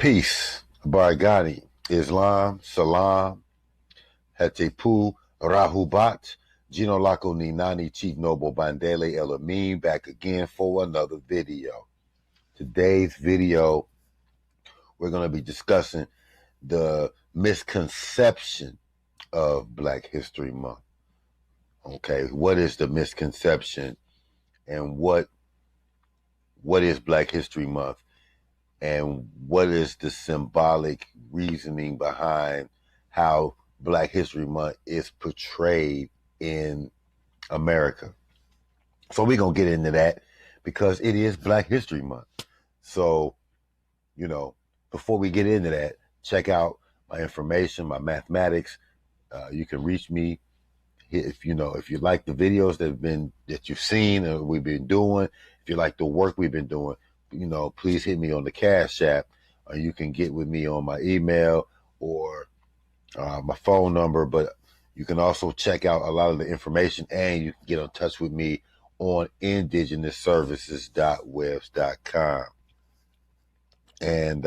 Peace, Barghani, Islam, Salam, Hetepu, Rahubat, Gino Lako Ninani, Chief Noble Bandele, El-Amin, back again for another video. Today's video, we're going to be discussing the misconception of Black History Month. Okay, what is the misconception and what is Black History Month? And what is the symbolic reasoning behind how Black History Month is portrayed in America? So we're going to get into that because it is Black History Month. So, before we get into that, check out my information, my mathematics. You can reach me if you like the videos that you've seen and we've been doing. If you like the work we've been doing, please hit me on the Cash App, or you can get with me on my email or my phone number. But you can also check out a lot of the information, and you can get in touch with me on indigenousservices.webs.com. And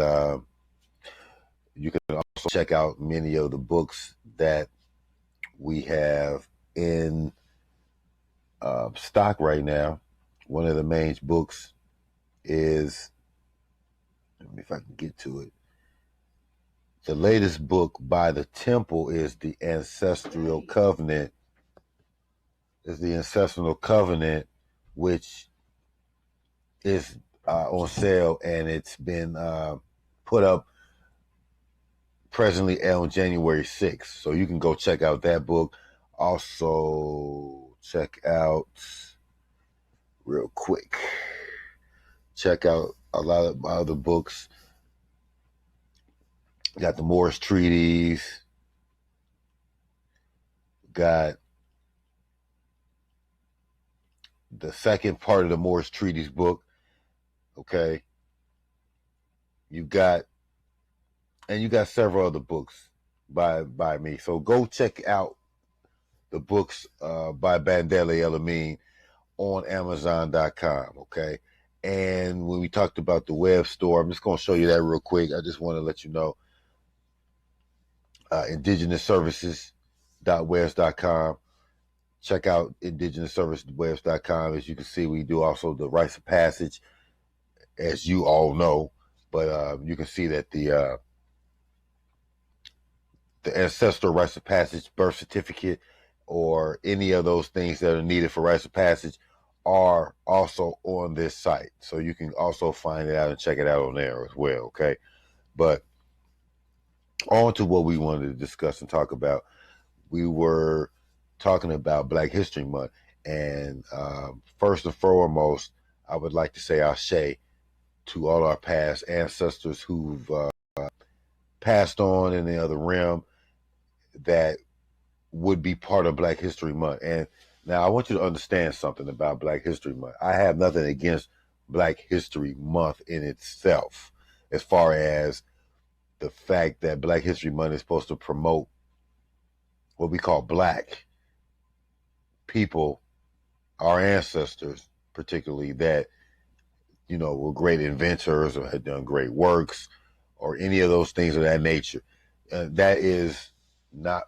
you can also check out many of the books that we have in stock right now. One of the main books is, let me, if I can get to it. The latest book by the Temple is the Ancestral Covenant. Which is on sale, and it's been put up presently on January 6th. So you can go check out that book. Also, check out real quick. Check out a lot of my other books. Got the Moorish Treaties. Got the second part of the Moorish Treaties book. Okay. You got several other books by me. So go check out the books by Bandele, El-Amin on Amazon.com. Okay. And when we talked about the web store, I'm just going to show you that real quick. I just want to let you know, indigenous-services.webs.com. Check out indigenous-services.webs.com. As you can see, we do also the rites of passage, as you all know. But you can see that the ancestral rites of passage, birth certificate, or any of those things that are needed for rites of passage are also on this site. So you can also find it out and check it out on there as well, okay? But on to what we wanted to discuss and talk about. We were talking about Black History Month. And first and foremost, I would like to say Ashe to all our past ancestors who've passed on in the other realm that would be part of Black History Month. And now I want you to understand something about Black History Month. I have nothing against Black History Month in itself, as far as the fact that Black History Month is supposed to promote what we call Black people, our ancestors particularly, that were great inventors or had done great works or any of those things of that nature. That is not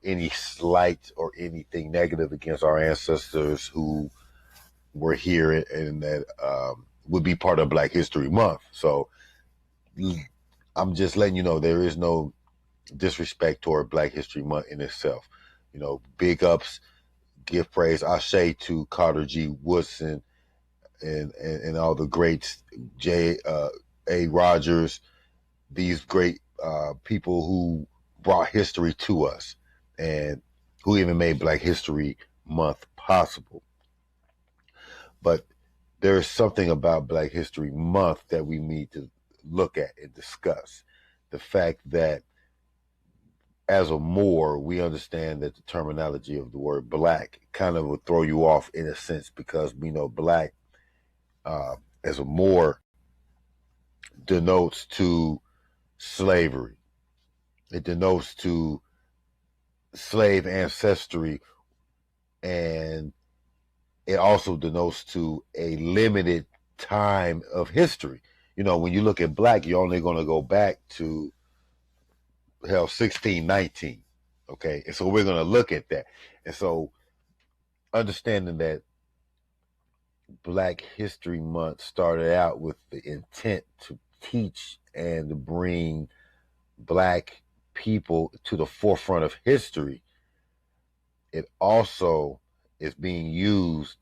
any slight or anything negative against our ancestors who were here and that would be part of Black History Month. So I'm just letting you know there is no disrespect toward Black History Month in itself. Big ups, give praise, Ashe to Carter G. Woodson and all the greats, A. Rogers, these great people who brought history to us and who even made Black History Month possible. But there's something about Black History Month that we need to look at and discuss. The fact that as a Moor, we understand that the terminology of the word Black kind of would throw you off in a sense, because we know Black as a Moor denotes to slavery. It denotes to slave ancestry, and it also denotes to a limited time of history. when you look at black, you're only going to go back to 1619. Okay, and so we're going to look at that, and so understanding that Black History Month started out with the intent to teach and to bring black people to the forefront of history. It also is being used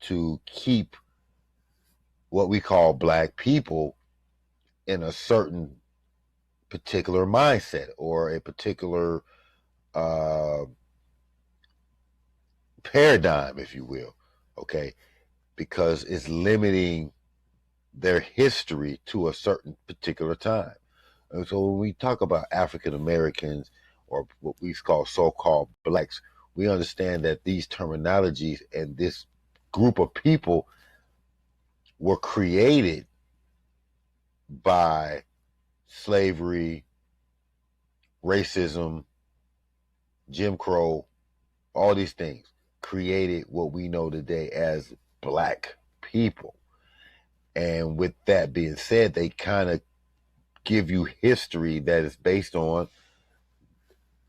to keep what we call black people in a certain particular mindset or a particular paradigm, if you will, okay, because it's limiting their history to a certain particular time. And so when we talk about African Americans or what we call so-called blacks, we understand that these terminologies and this group of people were created by slavery, racism, Jim Crow, all these things created what we know today as black people. And with that being said, they kind of give you history that is based on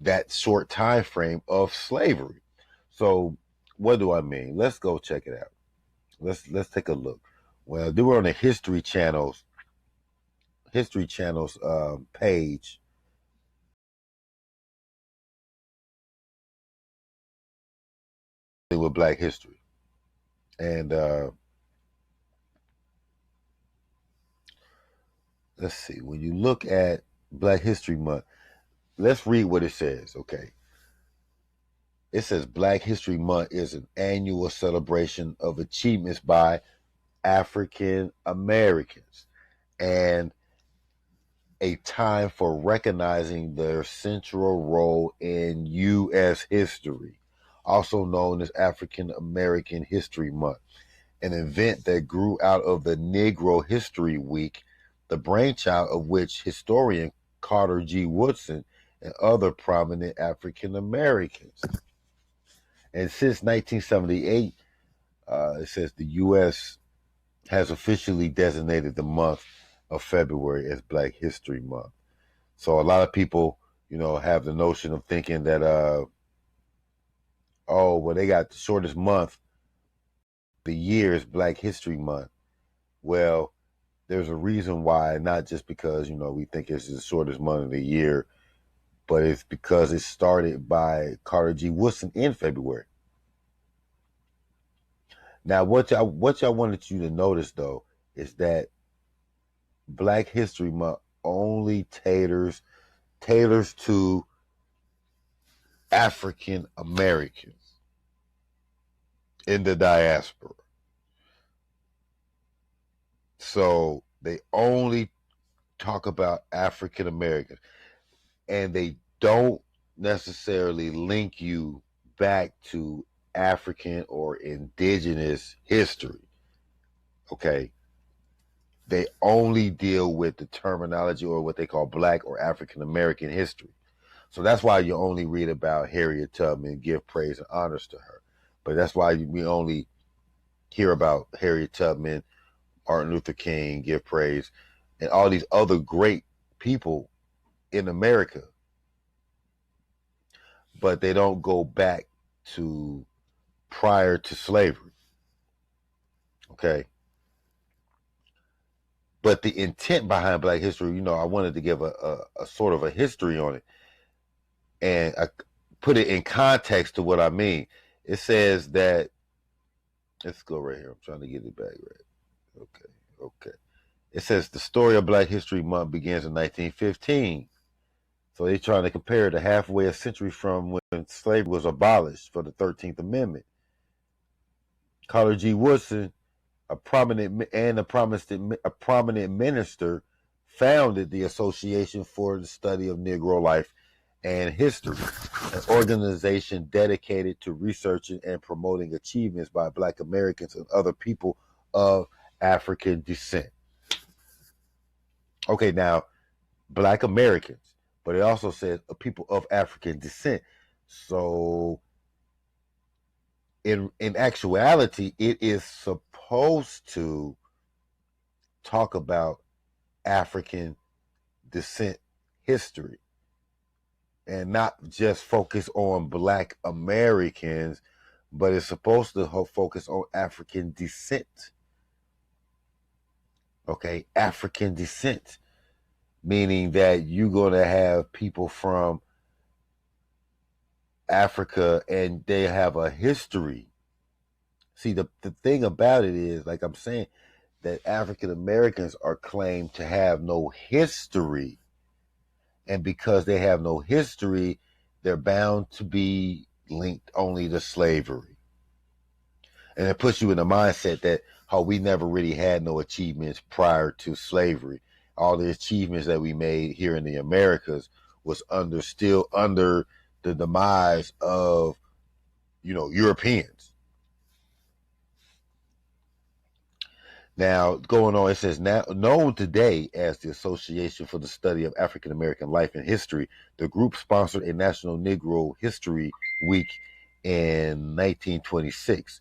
that short time frame of slavery. So what do I mean? Let's go check it out. Let's take a look. Well, they were on the History Channel's page. With Black history, and let's see. When you look at Black History Month, let's read what it says. Okay, it says Black History Month is an annual celebration of achievements by African Americans and a time for recognizing their central role in U.S. history, also known as African American History Month, an event that grew out of the Negro History Week, the brainchild of which historian Carter G. Woodson and other prominent African Americans. And since 1978, it says the U.S. has officially designated the month of February as Black History Month. So a lot of people, have the notion of thinking that, they got the shortest month. The year is Black History Month. Well, there's a reason why, not just because, we think it's the shortest month of the year, but it's because it started by Carter G. Woodson in February. Now, what y'all wanted you to notice, though, is that Black History Month only caters to African Americans in the diaspora. So they only talk about African Americans, and they don't necessarily link you back to African or indigenous history. Okay. They only deal with the terminology or what they call Black or African American history. So that's why you only read about Harriet Tubman, give praise and honors to her. But that's why we only hear about Harriet Tubman, Martin Luther King, give praise, and all these other great people in America. But they don't go back to prior to slavery. Okay. But the intent behind Black history, I wanted to give a sort of a history on it. And I put it in context to what I mean. It says that, let's go right here. I'm trying to get it back right. Okay. It says the story of Black History Month begins in 1915. So they're trying to compare it to halfway a century from when slavery was abolished for the 13th Amendment. Carter G. Woodson, a prominent minister, founded the Association for the Study of Negro Life and History, an organization dedicated to researching and promoting achievements by Black Americans and other people of African descent. Okay, now, Black Americans, but it also says people of African descent. So, in actuality, it is supposed to talk about African descent history and not just focus on Black Americans, but it's supposed to focus on African descent. Okay, African descent, meaning that you're going to have people from Africa and they have a history. See, the thing about it is, like I'm saying, that African Americans are claimed to have no history. And because they have no history, they're bound to be linked only to slavery. And it puts you in the mindset that how we never really had no achievements prior to slavery. All the achievements that we made here in the Americas was still under the demise of, Europeans. Now, going on, it says, now known today as the Association for the Study of African American Life and History, the group sponsored a National Negro History Week in 1926,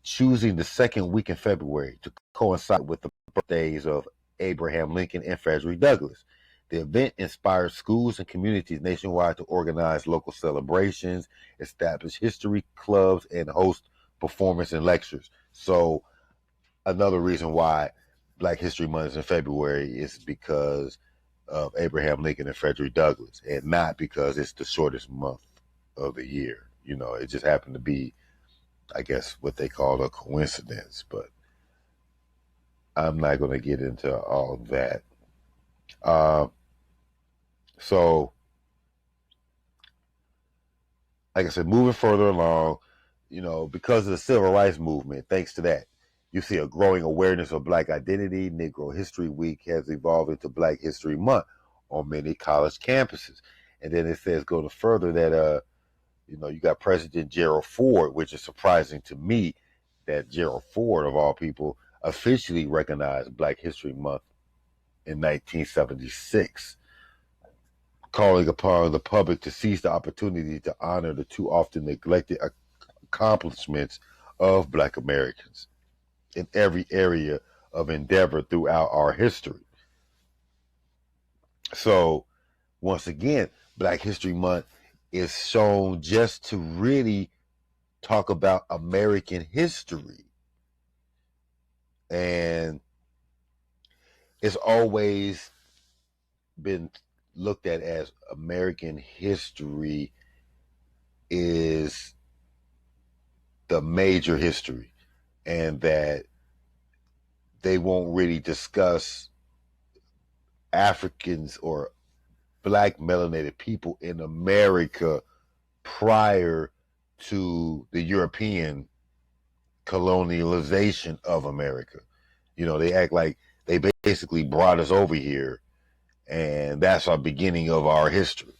choosing the second week in February to coincide with the birthdays of Abraham Lincoln and Frederick Douglass. The event inspired schools and communities nationwide to organize local celebrations, establish history clubs, and host performance and lectures. So another reason why Black History Month is in February is because of Abraham Lincoln and Frederick Douglass, and not because it's the shortest month of the year. It just happened to be, I guess, what they call a coincidence, but I'm not going to get into all of that. So, like I said, moving further along, because of the Civil Rights Movement, thanks to that, you see a growing awareness of Black identity. Negro History Week has evolved into Black History Month on many college campuses. And then it says, going further, that you got President Gerald Ford, which is surprising to me that Gerald Ford, of all people, officially recognized Black History Month in 1976, calling upon the public to seize the opportunity to honor the too often neglected accomplishments of Black Americans in every area of endeavor throughout our history. So, once again, Black History Month is shown just to really talk about American history. And it's always been looked at as American history is the major history, and that they won't really discuss Africans or Black melanated people in America prior to the European colonialization of America. They act like they basically brought us over here, and that's our beginning of our history.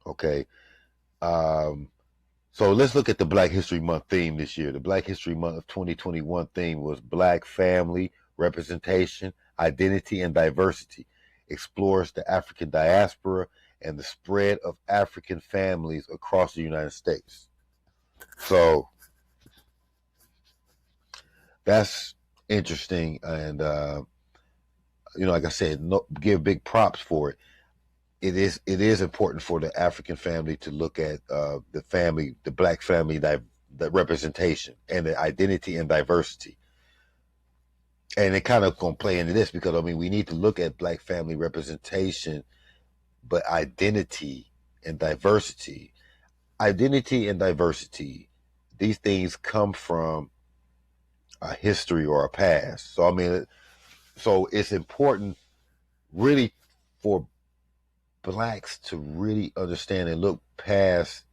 Okay. So let's look at the Black History Month theme this year. The Black History Month of 2021 theme was Black Family, Representation, Identity, and Diversity. Explores the African diaspora and the spread of African families across the United States. So that's interesting. And, like I said, give big props for it. It is important for the African family to look at the Black family, the representation and the identity and diversity. And it kind of going to play into this because, we need to look at Black family representation, but identity and diversity, these things come from a history or a past. So, so it's important really for Blacks to really understand and look past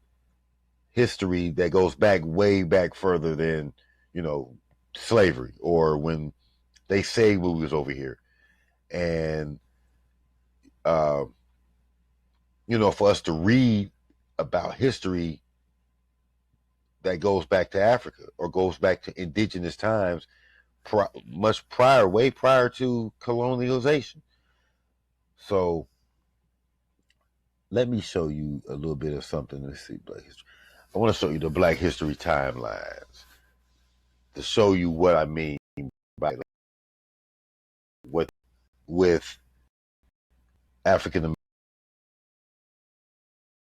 history that goes way back further than, slavery or when they say we was over here. And, for us to read about history that goes back to Africa or goes back to indigenous times, way prior to colonialization. So let me show you a little bit of something. Let's see, Black history. I want to show you the Black history timelines to show you what I mean about with African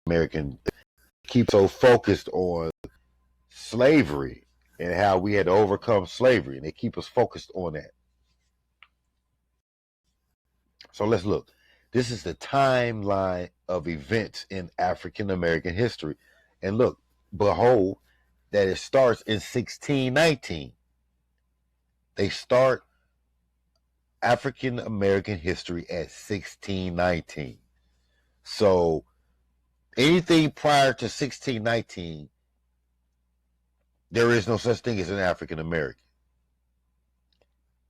American keep so focused on slavery and how we had to overcome slavery, and they keep us focused on that. So let's look. This is the timeline of events in African American history. And look, behold, that it starts in 1619. They start African American history at 1619. So anything prior to 1619, there is no such thing as an African American,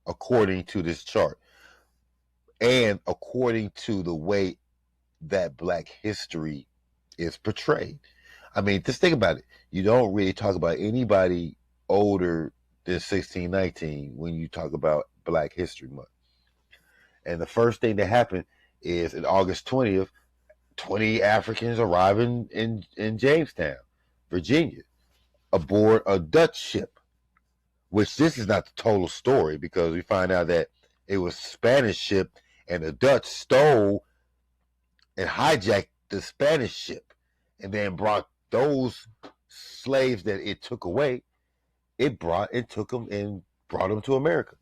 according to this chart. And according to the way that Black history is portrayed. I mean, just think about it. You don't really talk about anybody older than 1619 when you talk about Black History Month. And the first thing that happened is in August 20th, 20 Africans arriving in Jamestown, Virginia, aboard a Dutch ship, which this is not the total story because we find out that it was a Spanish ship and the Dutch stole and hijacked the Spanish ship and then brought those slaves that it took away, took them and brought them to America.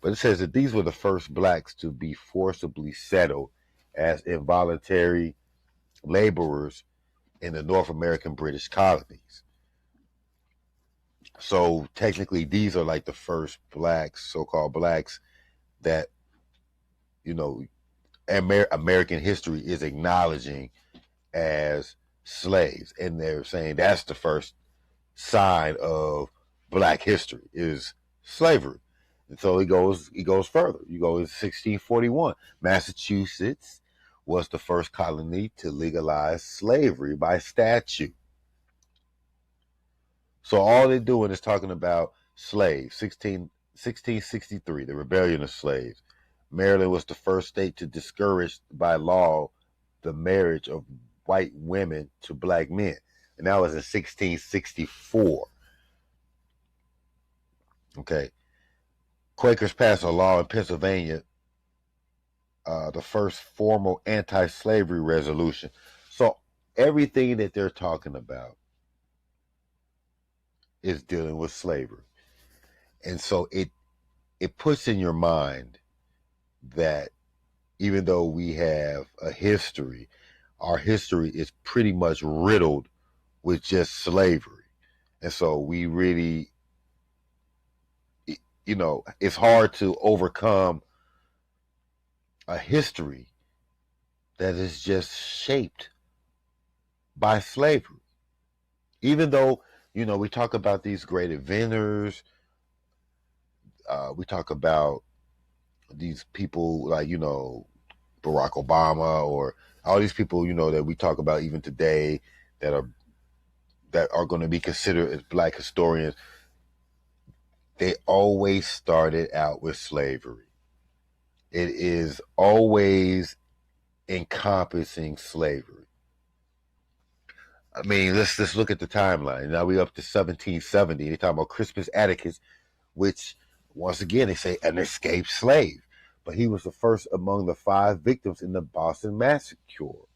But it says that these were the first blacks to be forcibly settled as involuntary laborers in the North American British colonies. So technically, these are like the first blacks, so-called blacks, that, you know, American history is acknowledging as slaves. And they're saying that's the first sign of Black history is slavery. And so he goes further. You go in 1641, Massachusetts was the first colony to legalize slavery by statute. So all they're doing is talking about slaves. 1663, the rebellion of slaves. Maryland was the first state to discourage by law the marriage of white women to black men. And that was in 1664. Okay. Quakers passed a law in Pennsylvania, the first formal anti-slavery resolution. So everything that they're talking about is dealing with slavery. And so it puts in your mind that even though we have a history, our history is pretty much riddled with just slavery. And so we really, you know, it's hard to overcome a history that is just shaped by slavery. Even though, you know, we talk about these great inventors, we talk about these people like, you know, Barack Obama or all these people, you know, that we talk about even today that are going to be considered as black historians. They always started out with slavery. It is always encompassing slavery. I mean, let's look at the timeline. Now we're up to 1770. They talk about Crispus Attucks, which once again they say an escaped slave, but he was the first among the 5 victims in the Boston Massacre.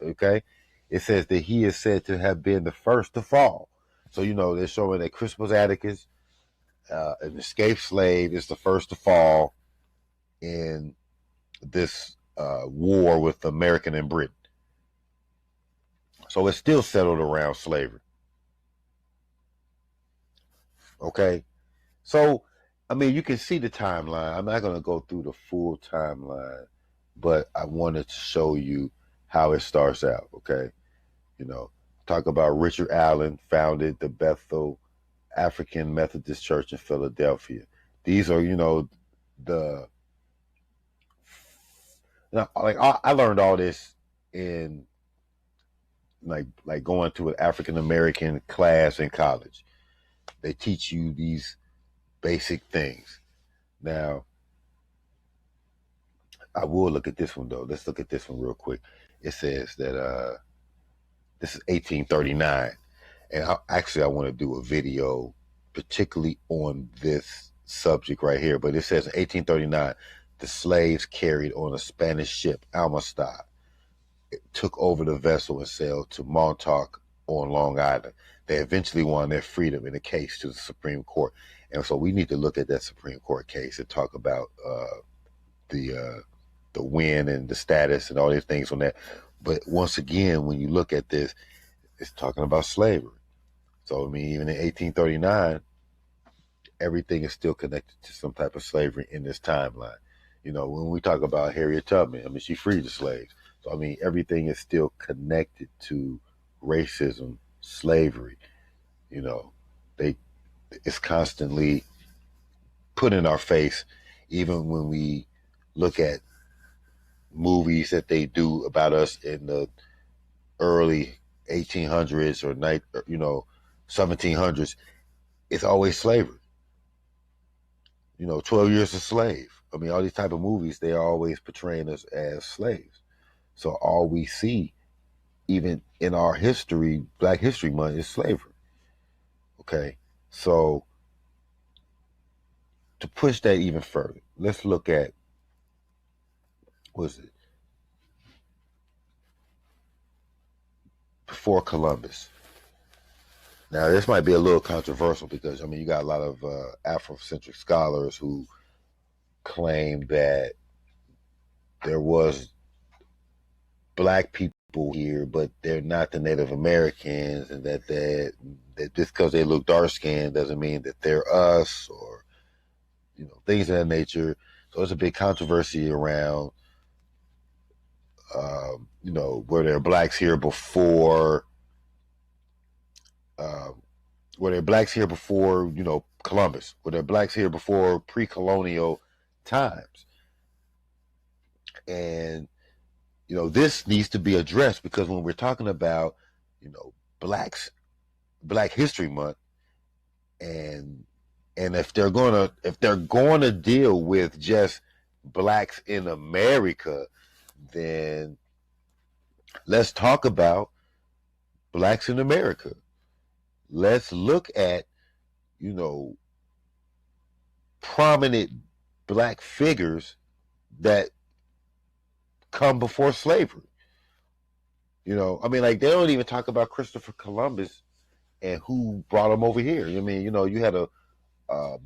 Okay, it says that he is said to have been the first to fall. So you know they're showing that Crispus Attucks, an escaped slave, is the first to fall in this war with American and Britain. So it's still settled around slavery. Okay, so I mean you can see the timeline. I'm not going to go through the full timeline, but I wanted to show you how it starts out. Okay, you know, talk about Richard Allen founded the Bethel African Methodist Church in Philadelphia. These are, you know, the like I learned all this in like going to an African American class in college. They teach you these basic things. Now, I will look at this one though. Let's look at this one real quick. It says that this is 1839, and I want to do a video particularly on this subject right here, but it says in 1839, the slaves carried on a Spanish ship, Almastad, took over the vessel and sailed to Montauk on Long Island. They eventually won their freedom in a case to the Supreme Court. And so we need to look at that Supreme Court case and talk about the win and the status and all these things on that. But once again, when you look at this, it's talking about slavery. So, I mean, even in 1839, everything is still connected to some type of slavery in this timeline. You know, when we talk about Harriet Tubman, I mean, she freed the slaves. So, I mean, everything is still connected to racism, slavery. You know, it's constantly put in our face, even when we look at movies that they do about us in the early 1800s or 1700s. It's always slavery. You know, 12 Years a Slave. I mean, all these type of movies, they are always portraying us as slaves. So all we see, even in our history, Black History Month, is slavery. Okay, so to push that even further, let's look at, before Columbus. Now, this might be a little controversial because, I mean, you got a lot of Afrocentric scholars who claim that there was Black people here, but they're not the Native Americans, and that just because they look dark skinned doesn't mean that they're us, or things of that nature. So there's a big controversy around, were there Blacks here before? Were there Blacks here before, Columbus? Were there Blacks here before pre-colonial times? And this needs to be addressed, because when we're talking about, Black History Month, and if they're gonna deal with just Blacks in America, then let's talk about Blacks in America. Let's look at, prominent Black figures that come before slavery. I mean, like, they don't even talk about Christopher Columbus and who brought him over here. I mean, you had a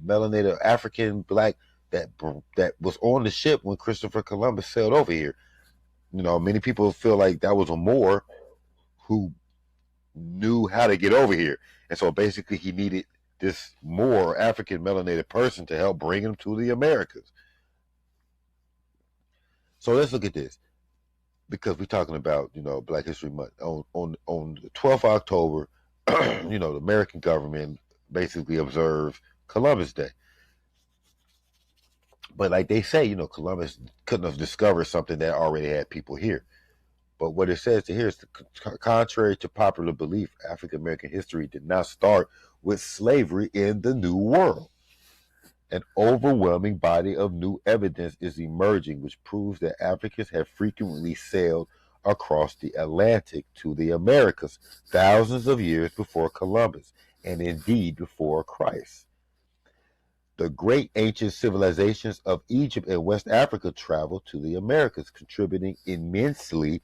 melanated African Black that was on the ship when Christopher Columbus sailed over here. Many people feel like that was a Moor who knew how to get over here. And so basically he needed this Moor, African melanated person, to help bring him to the Americas. So let's look at this, because we're talking about, Black History Month. On the 12th of October, the American government basically observed Columbus Day. But like they say, Columbus couldn't have discovered something that already had people here. But what it says here is, contrary to popular belief, African American history did not start with slavery in the New World. An overwhelming body of new evidence is emerging, which proves that Africans have frequently sailed across the Atlantic to the Americas thousands of years before Columbus, and indeed before Christ. The great ancient civilizations of Egypt and West Africa traveled to the Americas, contributing immensely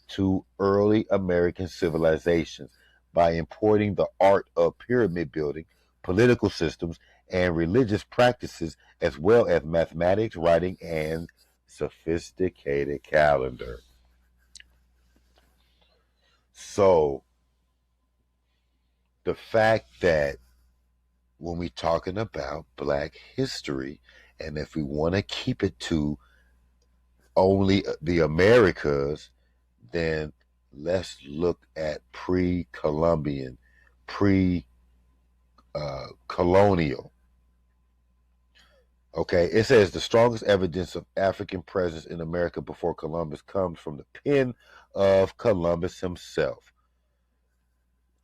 to early American civilizations by importing the art of pyramid building, political systems, and religious practices, as well as mathematics, writing, and sophisticated calendar. So the fact that when we're talking about Black history, and if we want to keep it to only the Americas, then let's look at pre-Columbian, pre-colonial. Okay, it says the strongest evidence of African presence in America before Columbus comes from the pen of Columbus himself.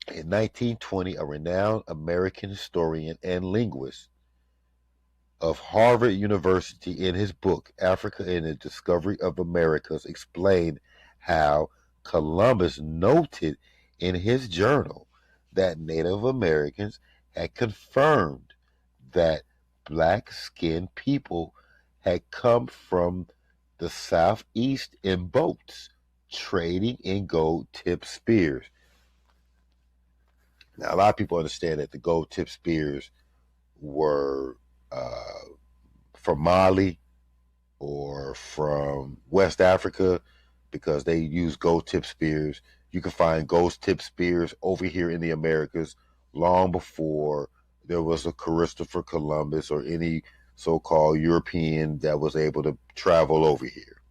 In 1920, a renowned American historian and linguist of Harvard University, in his book, Africa and the Discovery of Americas, explained how Columbus noted in his journal that Native Americans had confirmed that black-skinned people had come from the southeast in boats, trading in gold-tipped spears. Now, a lot of people understand that the gold-tipped spears were from Mali or from West Africa because they use gold-tipped spears. You can find gold-tipped spears over here in the Americas long before there was a Christopher Columbus or any so-called European that was able to travel over here.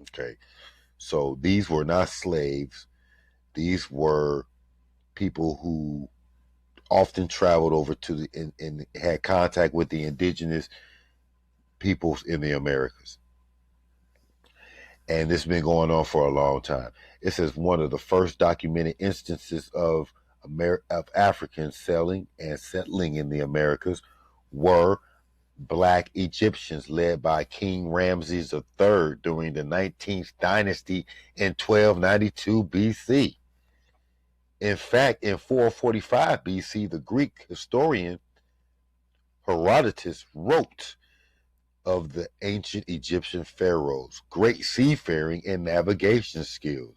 Okay, so these were not slaves. These were people who often traveled over to the and had contact with the indigenous peoples in the Americas. And this has been going on for a long time. It says one of the first documented instances of Africans selling and settling in the Americas were Black Egyptians led by King Ramses III during the 19th dynasty in 1292 BC. In fact, in 445 BC, the Greek historian Herodotus wrote of the ancient Egyptian pharaohs' great seafaring and navigation skills.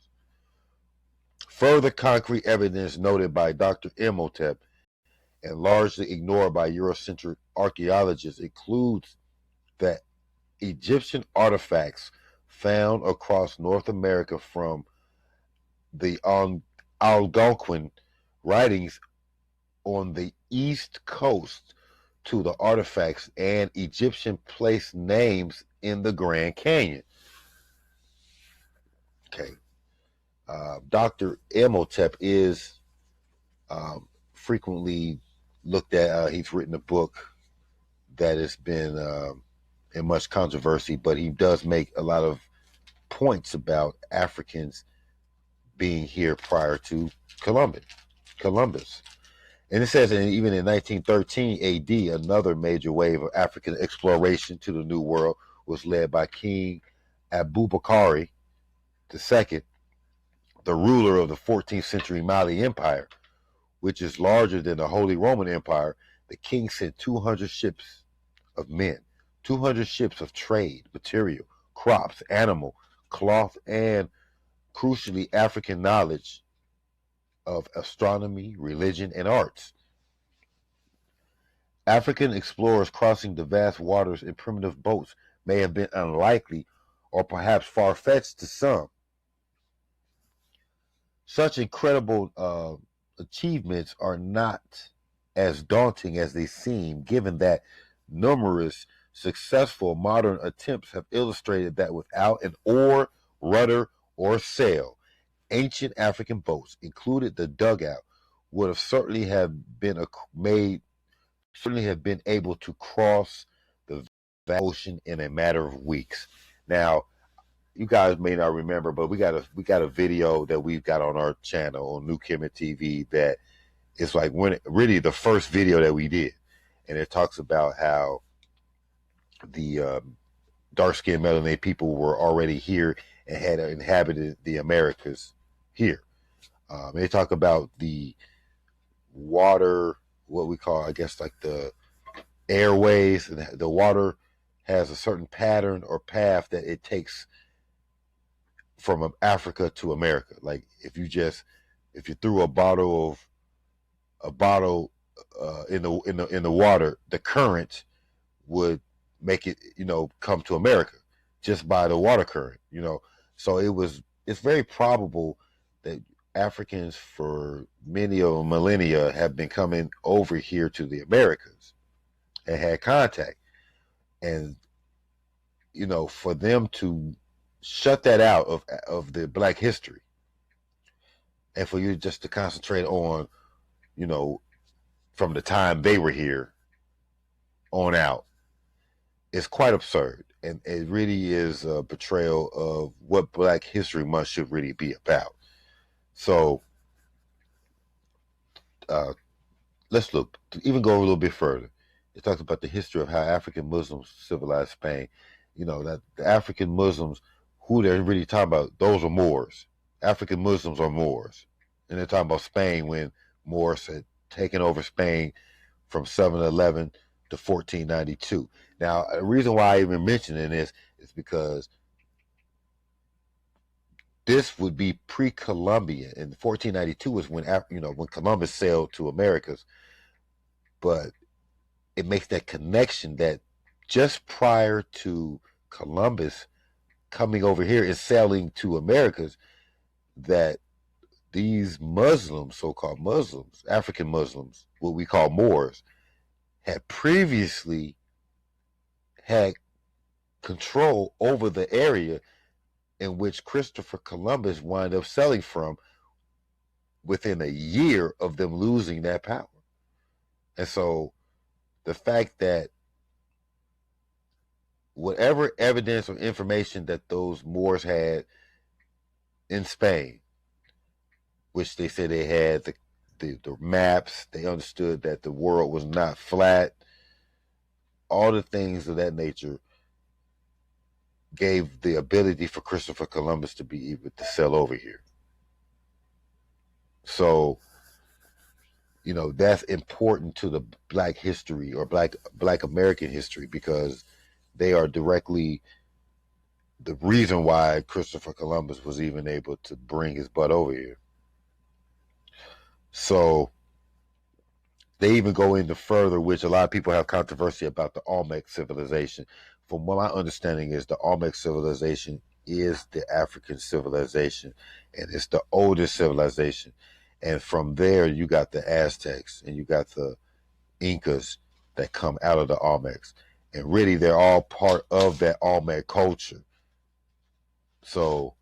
Further concrete evidence noted by Dr. Imhotep and largely ignored by Eurocentric archaeologists includes that Egyptian artifacts found across North America from the Algonquin writings on the east coast to the artifacts and Egyptian place names in the Grand Canyon. Okay. Dr. Imhotep is frequently looked at. He's written a book that has been in much controversy, but he does make a lot of points about Africans being here prior to Columbus. And it says that even in 1913 AD, another major wave of African exploration to the New World was led by King Abubakar II, the ruler of the 14th century Mali Empire, which is larger than the Holy Roman Empire. The king sent 200 ships of men, 200 ships of trade, material, crops, animal, cloth, and crucially African knowledge of astronomy, religion, and arts. African explorers crossing the vast waters in primitive boats may have been unlikely or perhaps far-fetched to some. Such incredible achievements are not as daunting as they seem, given that numerous successful modern attempts have illustrated that without an oar, rudder, or sail, ancient African boats, included the dugout, would have certainly have been able to cross the ocean in a matter of weeks. Now, you guys may not remember, but we got a video that we've got on our channel on New Kemet TV that is like really the first video that we did, and it talks about how the dark-skinned melanated people were already here and had inhabited the Americas here. They talk about the water, what we call, I guess, like the airways, and the water has a certain pattern or path that it takes from Africa to America. Like if you threw a bottle in the water, the current would make it, come to America just by the water current, So it's very probable that Africans for many of millennia have been coming over here to the Americas and had contact. And, for them to shut that out of the Black history, and for you just to concentrate on, from the time they were here on out, is quite absurd. And it really is a betrayal of what Black History Month should really be about. So let's go a little bit further. It talks about the history of how African Muslims civilized Spain. That the African Muslims, who they're really talking about, those are Moors. African Muslims are Moors. And they're talking about Spain when Moors had taken over Spain from 711 to 1492. Now, the reason why I even mentioning this is because this would be pre-Columbian, and 1492 is when when Columbus sailed to Americas. But it makes that connection that just prior to Columbus coming over here and sailing to Americas, that these Muslims, so-called Muslims, African Muslims, what we call Moors, had previously had control over the area in which Christopher Columbus wound up sailing from within a year of them losing that power. And so the fact that whatever evidence or information that those Moors had in Spain, which they said they had the maps, they understood that the world was not flat, all the things of that nature gave the ability for Christopher Columbus to be able to sail over here. So, that's important to the Black history or Black American history, because they are directly the reason why Christopher Columbus was even able to bring his butt over here. So they even go into further, which a lot of people have controversy about, the Almex Civilization. From what my understanding is, the Almex Civilization is the African civilization, and it's the oldest civilization. And from there, you got the Aztecs and you got the Incas that come out of the Almex. And really, they're all part of that Almec culture. So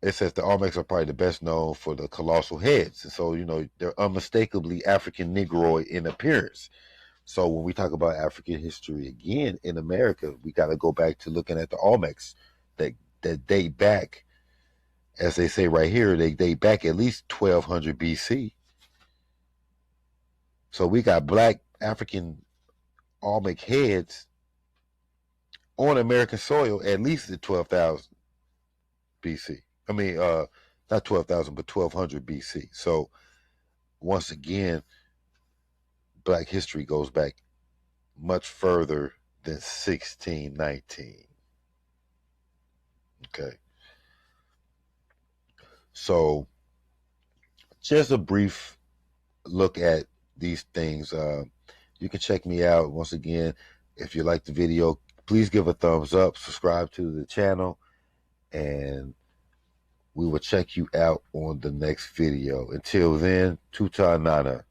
it says the Almecs are probably the best known for the colossal heads. And so, they're unmistakably African Negroid in appearance. So when we talk about African history again in America, we got to go back to looking at the Almecs that date back, as they say right here, they date back at least 1200 BC. So we got Black African Almec heads on American soil at least at 12,000 BC. I mean, not 12,000, but 1200 BC. So once again, Black history goes back much further than 1619. Okay. So just a brief look at these things. You can check me out once again. If you like the video, please give a thumbs up, subscribe to the channel, and we will check you out on the next video. Until then, Tuta Nana.